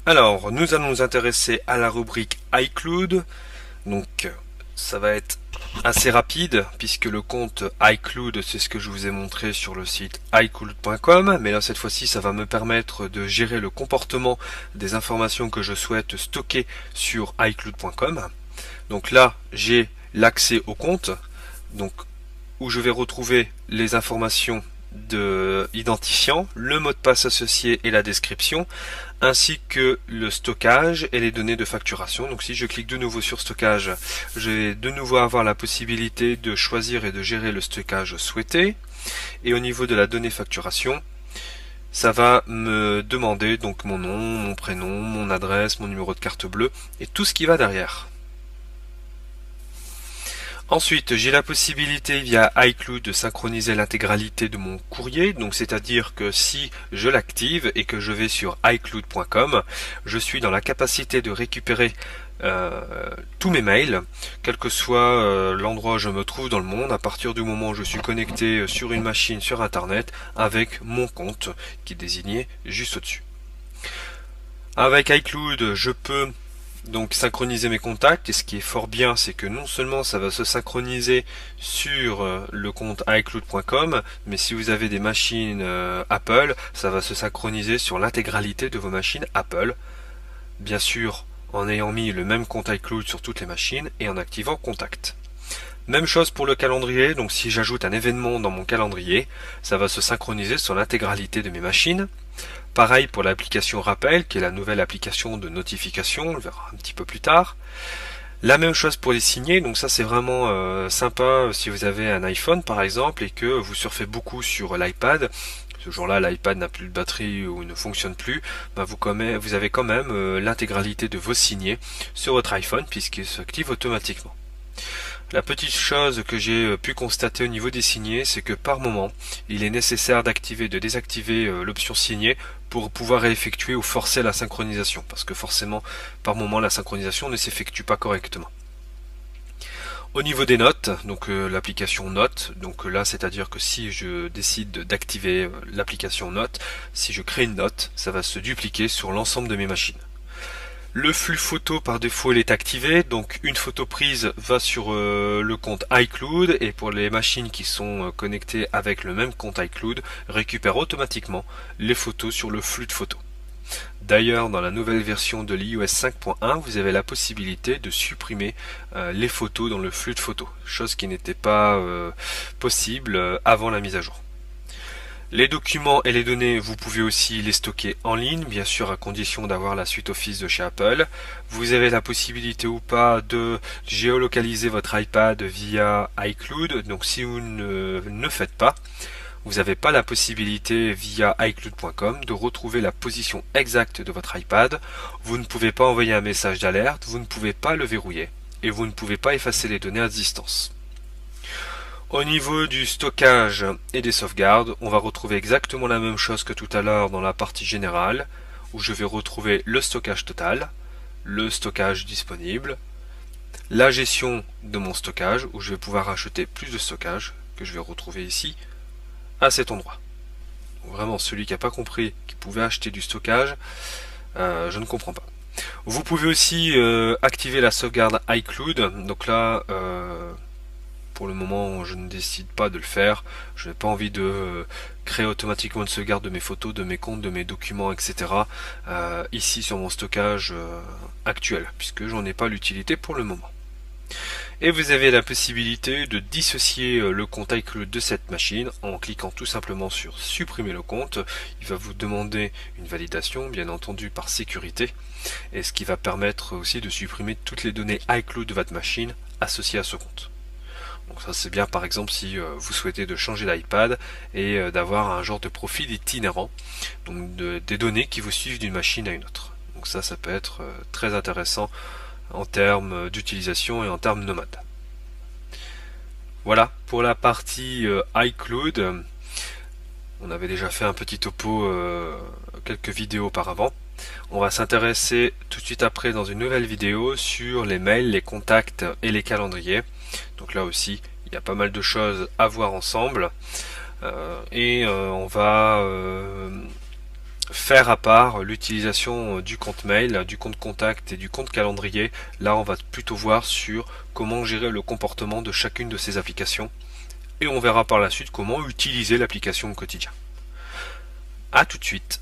Alors, nous allons nous intéresser à la rubrique iCloud. Donc, ça va être assez rapide puisque le compte iCloud, c'est ce que je vous ai montré sur le site iCloud.com. Mais là, cette fois-ci, ça va me permettre de gérer le comportement des informations que je souhaite stocker sur iCloud.com. Donc là, j'ai l'accès au compte. Donc, où je vais retrouver les informations de identifiant, le mot de passe associé et la description, ainsi que le stockage et les données de facturation. Donc si je clique de nouveau sur stockage, je vais de nouveau avoir la possibilité de choisir et de gérer le stockage souhaité. Et au niveau de la donnée facturation, ça va me demander donc mon nom, mon prénom, mon adresse, mon numéro de carte bleue et tout ce qui va derrière. Ensuite, j'ai la possibilité via iCloud de synchroniser l'intégralité de mon courrier, donc c'est-à-dire que si je l'active et que je vais sur iCloud.com, je suis dans la capacité de récupérer tous mes mails, quel que soit l'endroit où je me trouve dans le monde, à partir du moment où je suis connecté sur une machine sur Internet avec mon compte qui est désigné juste au-dessus. Avec iCloud, je peux donc synchroniser mes contacts, et ce qui est fort bien, c'est que non seulement ça va se synchroniser sur le compte iCloud.com, mais si vous avez des machines Apple, ça va se synchroniser sur l'intégralité de vos machines Apple, bien sûr en ayant mis le même compte iCloud sur toutes les machines et en activant Contact. Même chose pour le calendrier, donc si j'ajoute un événement dans mon calendrier, ça va se synchroniser sur l'intégralité de mes machines. Pareil pour l'application Rappel, qui est la nouvelle application de notification, on le verra un petit peu plus tard. La même chose pour les signés, donc ça c'est vraiment sympa si vous avez un iPhone par exemple et que vous surfez beaucoup sur l'iPad. Ce jour-là, l'iPad n'a plus de batterie ou ne fonctionne plus, ben vous avez quand même l'intégralité de vos signés sur votre iPhone puisqu'il s'active automatiquement. La petite chose que j'ai pu constater au niveau des signés, c'est que par moment, il est nécessaire d'activer et de désactiver l'option signer pour pouvoir effectuer ou forcer la synchronisation, parce que forcément, par moment, la synchronisation ne s'effectue pas correctement. Au niveau des notes, donc l'application Notes, donc là c'est-à-dire que si je décide d'activer l'application Notes, si je crée une note, ça va se dupliquer sur l'ensemble de mes machines. Le flux photo par défaut il est activé, donc une photo prise va sur le compte iCloud et pour les machines qui sont connectées avec le même compte iCloud, récupère automatiquement les photos sur le flux de photos. D'ailleurs, dans la nouvelle version de l'iOS 5.1, vous avez la possibilité de supprimer les photos dans le flux de photos, chose qui n'était pas possible avant la mise à jour. Les documents et les données, vous pouvez aussi les stocker en ligne, bien sûr à condition d'avoir la suite Office de chez Apple. Vous avez la possibilité ou pas de géolocaliser votre iPad via iCloud, donc si vous ne le faites pas, vous n'avez pas la possibilité via iCloud.com de retrouver la position exacte de votre iPad, vous ne pouvez pas envoyer un message d'alerte, vous ne pouvez pas le verrouiller, et vous ne pouvez pas effacer les données à distance. Au niveau du stockage et des sauvegardes, on va retrouver exactement la même chose que tout à l'heure dans la partie générale, où je vais retrouver le stockage total, le stockage disponible, la gestion de mon stockage, où je vais pouvoir rajouter plus de stockage, que je vais retrouver ici, à cet endroit. Vraiment, celui qui n'a pas compris qu'il pouvait acheter du stockage, je ne comprends pas. Vous pouvez aussi activer la sauvegarde iCloud, donc là... pour le moment, je ne décide pas de le faire. Je n'ai pas envie de créer automatiquement une sauvegarde de mes photos, de mes comptes, de mes documents, etc. Ici sur mon stockage actuel, puisque j'en ai pas l'utilité pour le moment. Et vous avez la possibilité de dissocier le compte iCloud de cette machine en cliquant tout simplement sur supprimer le compte. Il va vous demander une validation, bien entendu par sécurité, et ce qui va permettre aussi de supprimer toutes les données iCloud de votre machine associées à ce compte. Donc ça c'est bien par exemple si vous souhaitez de changer l'iPad et d'avoir un genre de profil itinérant, donc des données qui vous suivent d'une machine à une autre. Donc ça peut être très intéressant en termes d'utilisation et en termes nomades. Voilà pour la partie iCloud. On avait déjà fait un petit topo quelques vidéos auparavant. On va s'intéresser tout de suite après dans une nouvelle vidéo sur les mails, les contacts et les calendriers. Donc là aussi, il y a pas mal de choses à voir ensemble. On va faire à part l'utilisation du compte mail, du compte contact et du compte calendrier. Là, on va plutôt voir sur comment gérer le comportement de chacune de ces applications. Et on verra par la suite comment utiliser l'application au quotidien. A tout de suite.